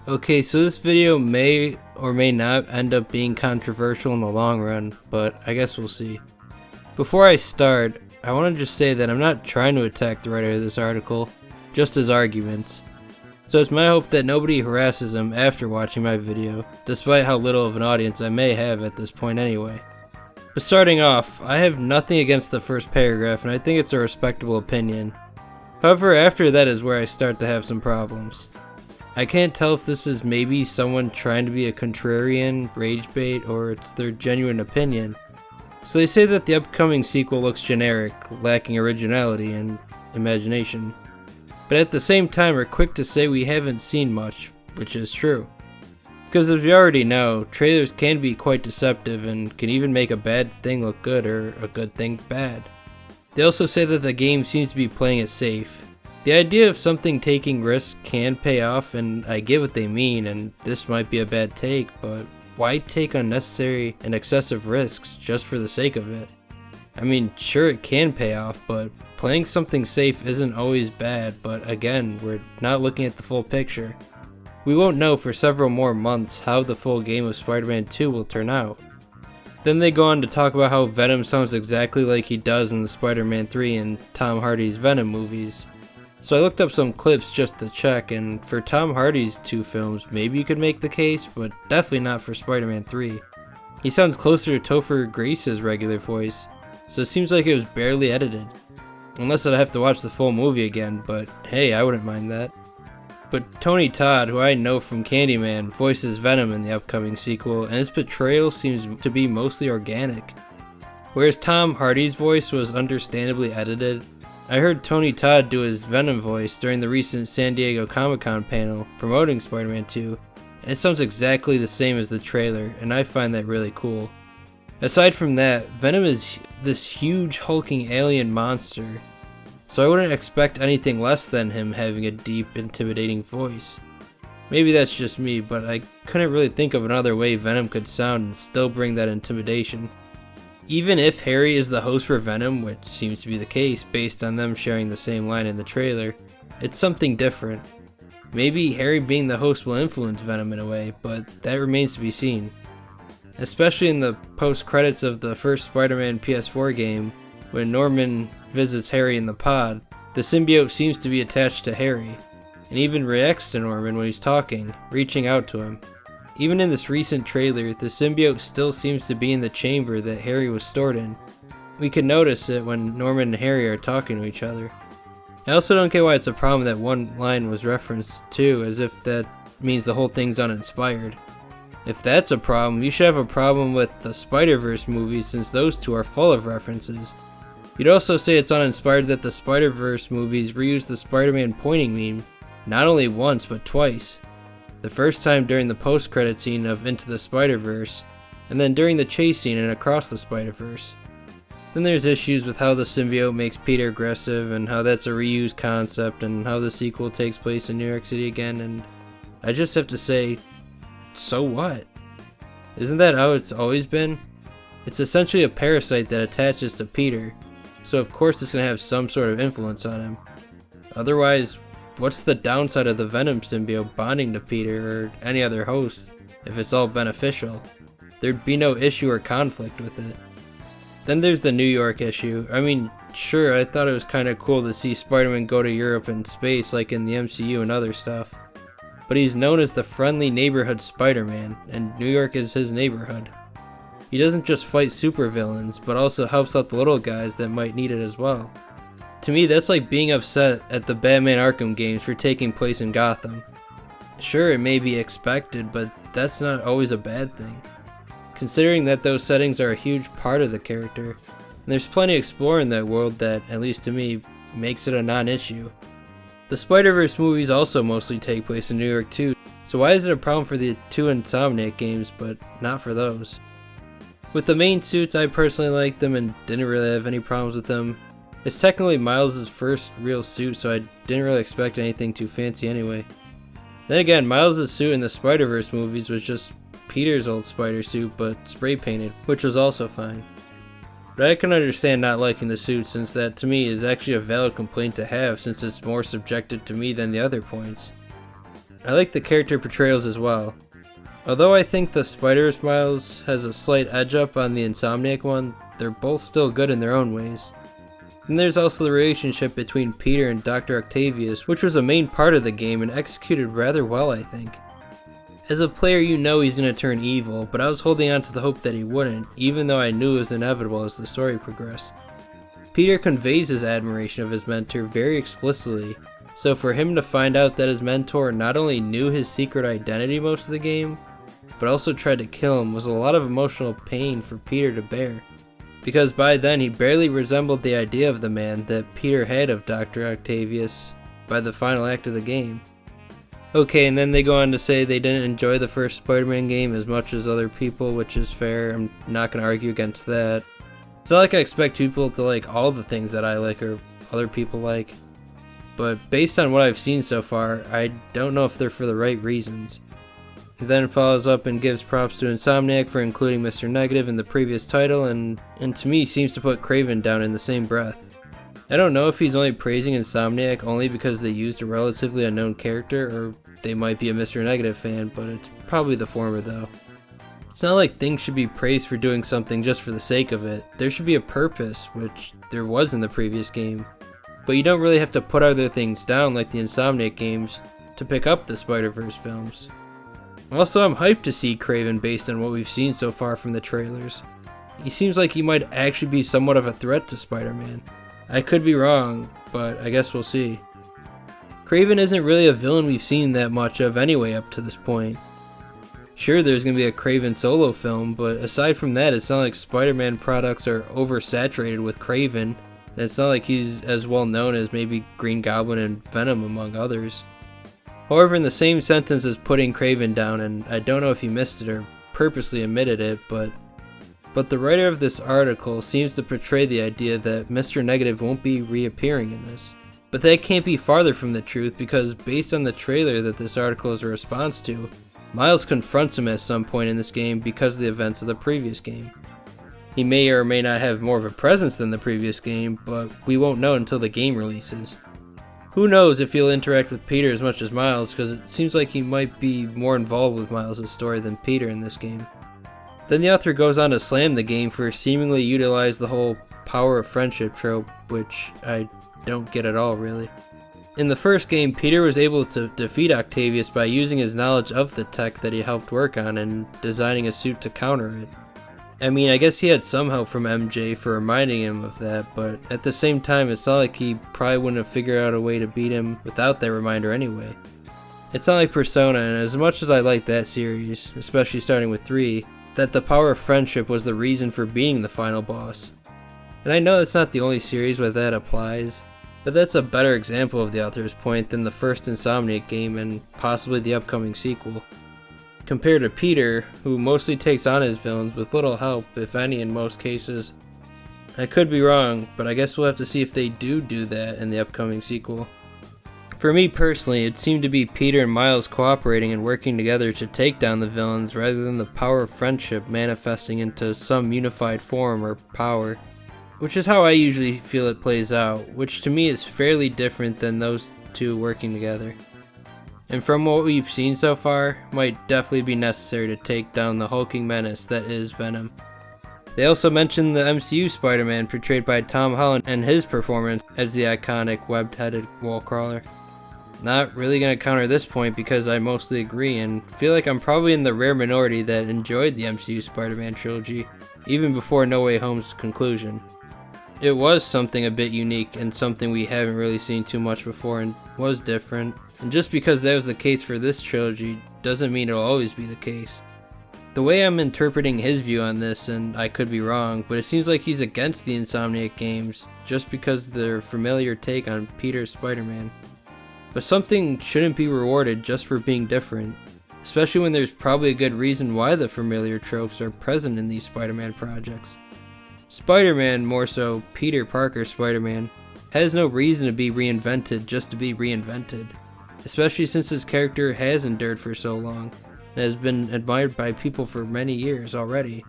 Okay, so this video may or may not end up being controversial in the long run, but I guess we'll see. Before I start, I want to just say that I'm not trying to attack the writer of this article, just his arguments. So it's my hope that nobody harasses him after watching my video, despite how little of an audience I may have at this point anyway. But starting off, I have nothing against the first paragraph and I think it's a respectable opinion. However, after that is where I start to have some problems. I can't tell if this is maybe someone trying to be a contrarian, rage bait, or it's their genuine opinion. So they say that the upcoming sequel looks generic, lacking originality and imagination. But at the same time are quick to say we haven't seen much, which is true. Because as we already know, trailers can be quite deceptive and can even make a bad thing look good or a good thing bad. They also say that the game seems to be playing it safe. The idea of something taking risks can pay off, and I get what they mean, and this might be a bad take, but why take unnecessary and excessive risks just for the sake of it? I mean, sure it can pay off, but playing something safe isn't always bad, but again, we're not looking at the full picture. We won't know for several more months how the full game of Spider-Man 2 will turn out. Then they go on to talk about how Venom sounds exactly like he does in the Spider-Man 3 and Tom Hardy's Venom movies. So I looked up some clips just to check, and for Tom Hardy's two films, maybe you could make the case, but definitely not for Spider-Man 3. He sounds closer to Topher Grace's regular voice, so it seems like it was barely edited. Unless I'd have to watch the full movie again, but hey, I wouldn't mind that. But Tony Todd, who I know from Candyman, voices Venom in the upcoming sequel, and his portrayal seems to be mostly organic. Whereas Tom Hardy's voice was understandably edited, I heard Tony Todd do his Venom voice during the recent San Diego Comic-Con panel promoting Spider-Man 2, and it sounds exactly the same as the trailer, and I find that really cool. Aside from that, Venom is this huge hulking alien monster, so I wouldn't expect anything less than him having a deep, intimidating voice. Maybe that's just me, but I couldn't really think of another way Venom could sound and still bring that intimidation. Even if Harry is the host for Venom, which seems to be the case based on them sharing the same line in the trailer, it's something different. Maybe Harry being the host will influence Venom in a way, but that remains to be seen. Especially in the post-credits of the first Spider-Man PS4 game, when Norman visits Harry in the pod, the symbiote seems to be attached to Harry, and even reacts to Norman when he's talking, reaching out to him. Even in this recent trailer, the symbiote still seems to be in the chamber that Harry was stored in. We can notice it when Norman and Harry are talking to each other. I also don't get why it's a problem that one line was referenced too, as if that means the whole thing's uninspired. If that's a problem, you should have a problem with the Spider-Verse movies, since those two are full of references. You'd also say it's uninspired that the Spider-Verse movies reused the Spider-Man pointing meme, not only once but twice. The first time during the post-credit scene of Into the Spider-Verse, and then during the chase scene in Across the Spider-Verse. Then there's issues with how the symbiote makes Peter aggressive, and how that's a reused concept, and how the sequel takes place in New York City again, and I just have to say, so what? Isn't that how it's always been? It's essentially a parasite that attaches to Peter, so of course it's going to have some sort of influence on him. Otherwise, what's the downside of the Venom symbiote bonding to Peter or any other host if it's all beneficial? There'd be no issue or conflict with it. Then there's the New York issue. I mean, sure, I thought it was kind of cool to see Spider-Man go to Europe and space like in the MCU and other stuff. But he's known as the friendly neighborhood Spider-Man, and New York is his neighborhood. He doesn't just fight supervillains, but also helps out the little guys that might need it as well. To me, that's like being upset at the Batman Arkham games for taking place in Gotham. Sure, it may be expected, but that's not always a bad thing, considering that those settings are a huge part of the character, and there's plenty to explore in that world that, at least to me, makes it a non-issue. The Spider-Verse movies also mostly take place in New York too, so why is it a problem for the two Insomniac games, but not for those? With the main suits, I personally liked them and didn't really have any problems with them. It's technically Miles' first real suit, so I didn't really expect anything too fancy anyway. Then again, Miles' suit in the Spider-Verse movies was just Peter's old spider suit, but spray painted, which was also fine. But I can understand not liking the suit, since that to me is actually a valid complaint to have, since it's more subjective to me than the other points. I like the character portrayals as well. Although I think the Spider-Verse Miles has a slight edge up on the Insomniac one, they're both still good in their own ways. And there's also the relationship between Peter and Dr. Octavius, which was a main part of the game and executed rather well, I think. As a player, you know he's going to turn evil, but I was holding on to the hope that he wouldn't, even though I knew it was inevitable as the story progressed. Peter conveys his admiration of his mentor very explicitly, so for him to find out that his mentor not only knew his secret identity most of the game, but also tried to kill him was a lot of emotional pain for Peter to bear. Because by then he barely resembled the idea of the man that Peter had of Dr. Octavius by the final act of the game. Okay, and then they go on to say they didn't enjoy the first Spider-Man game as much as other people, which is fair. I'm not going to argue against that. It's not like I expect people to like all the things that I like or other people like. But based on what I've seen so far, I don't know if they're for the right reasons. He then follows up and gives props to Insomniac for including Mr. Negative in the previous title and to me seems to put Kraven down in the same breath. I don't know if he's only praising Insomniac only because they used a relatively unknown character, or they might be a Mr. Negative fan, but it's probably the former though. It's not like things should be praised for doing something just for the sake of it. There should be a purpose, which there was in the previous game. But you don't really have to put other things down like the Insomniac games to pick up the Spider-Verse films. Also, I'm hyped to see Kraven based on what we've seen so far from the trailers. He seems like he might actually be somewhat of a threat to Spider-Man. I could be wrong, but I guess we'll see. Kraven isn't really a villain we've seen that much of anyway up to this point. Sure, there's going to be a Kraven solo film, but aside from that, it's not like Spider-Man products are oversaturated with Kraven, and it's not like he's as well known as maybe Green Goblin and Venom among others. However, in the same sentence as putting Kraven down, and I don't know if he missed it or purposely omitted it, but the writer of this article seems to portray the idea that Mr. Negative won't be reappearing in this. But that can't be farther from the truth because based on the trailer that this article is a response to, Miles confronts him at some point in this game because of the events of the previous game. He may or may not have more of a presence than the previous game, but we won't know until the game releases. Who knows if he'll interact with Peter as much as Miles, because it seems like he might be more involved with Miles' story than Peter in this game. Then the author goes on to slam the game for seemingly utilize the whole power of friendship trope, which I don't get at all really. In the first game, Peter was able to defeat Octavius by using his knowledge of the tech that he helped work on and designing a suit to counter it. I mean, I guess he had some help from MJ for reminding him of that, but at the same time, it's not like he probably wouldn't have figured out a way to beat him without that reminder anyway. It's not like Persona, and as much as I like that series, especially starting with 3, that the power of friendship was the reason for beating the final boss. And I know that's not the only series where that applies, but that's a better example of the author's point than the first Insomniac game and possibly the upcoming sequel. Compared to Peter, who mostly takes on his villains with little help, if any in most cases. I could be wrong, but I guess we'll have to see if they do that in the upcoming sequel. For me personally, it seemed to be Peter and Miles cooperating and working together to take down the villains rather than the power of friendship manifesting into some unified form or power. Which is how I usually feel it plays out, which to me is fairly different than those two working together. And from what we've seen so far, might definitely be necessary to take down the hulking menace that is Venom. They also mentioned the MCU Spider-Man portrayed by Tom Holland and his performance as the iconic webbed-headed wall crawler. Not really going to counter this point because I mostly agree and feel like I'm probably in the rare minority that enjoyed the MCU Spider-Man trilogy, even before No Way Home's conclusion. It was something a bit unique and something we haven't really seen too much before and was different, and just because that was the case for this trilogy doesn't mean it'll always be the case. The way I'm interpreting his view on this, and I could be wrong, but it seems like he's against the Insomniac games just because of their familiar take on Peter's Spider-Man. But something shouldn't be rewarded just for being different, especially when there's probably a good reason why the familiar tropes are present in these Spider-Man projects. Spider-Man, more so Peter Parker Spider-Man, has no reason to be reinvented just to be reinvented, especially since his character has endured for so long and has been admired by people for many years already.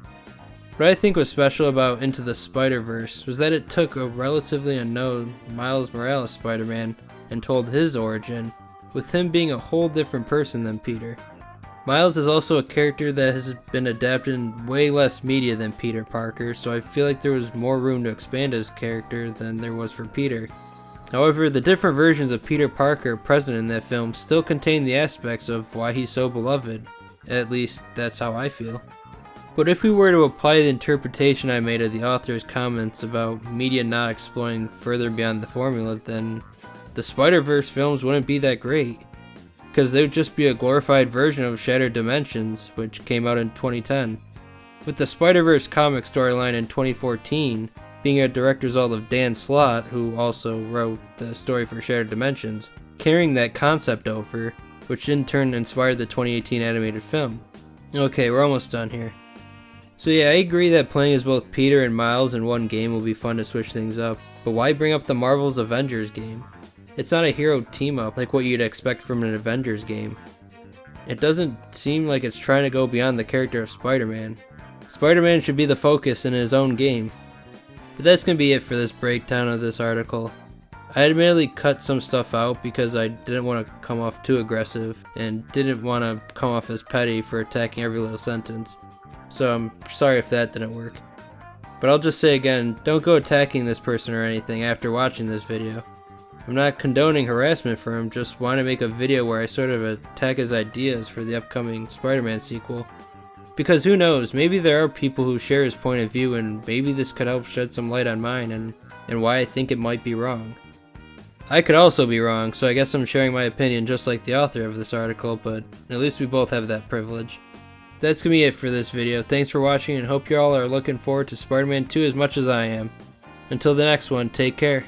What I think was special about Into the Spider-Verse was that it took a relatively unknown Miles Morales Spider-Man and told his origin, with him being a whole different person than Peter. Miles is also a character that has been adapted in way less media than Peter Parker, so I feel like there was more room to expand his character than there was for Peter. However, the different versions of Peter Parker present in that film still contain the aspects of why he's so beloved. At least, that's how I feel. But if we were to apply the interpretation I made of the author's comments about media not exploring further beyond the formula, then the Spider-Verse films wouldn't be that great. Because they would just be a glorified version of Shattered Dimensions, which came out in 2010. With the Spider-Verse comic storyline in 2014 being a direct result of Dan Slott, who also wrote the story for Shattered Dimensions, carrying that concept over, which in turn inspired the 2018 animated film. Okay, we're almost done here. So yeah, I agree that playing as both Peter and Miles in one game will be fun to switch things up, but why bring up the Marvel's Avengers game? It's not a hero team-up like what you'd expect from an Avengers game. It doesn't seem like it's trying to go beyond the character of Spider-Man. Spider-Man should be the focus in his own game. But that's going to be it for this breakdown of this article. I admittedly cut some stuff out because I didn't want to come off too aggressive and didn't want to come off as petty for attacking every little sentence. So I'm sorry if that didn't work. But I'll just say again, don't go attacking this person or anything after watching this video. I'm not condoning harassment for him, just want to make a video where I sort of attack his ideas for the upcoming Spider-Man sequel. Because who knows, maybe there are people who share his point of view and maybe this could help shed some light on mine and why I think it might be wrong. I could also be wrong, so I guess I'm sharing my opinion just like the author of this article, but at least we both have that privilege. That's gonna be it for this video. Thanks for watching and hope you all are looking forward to Spider-Man 2 as much as I am. Until the next one, take care.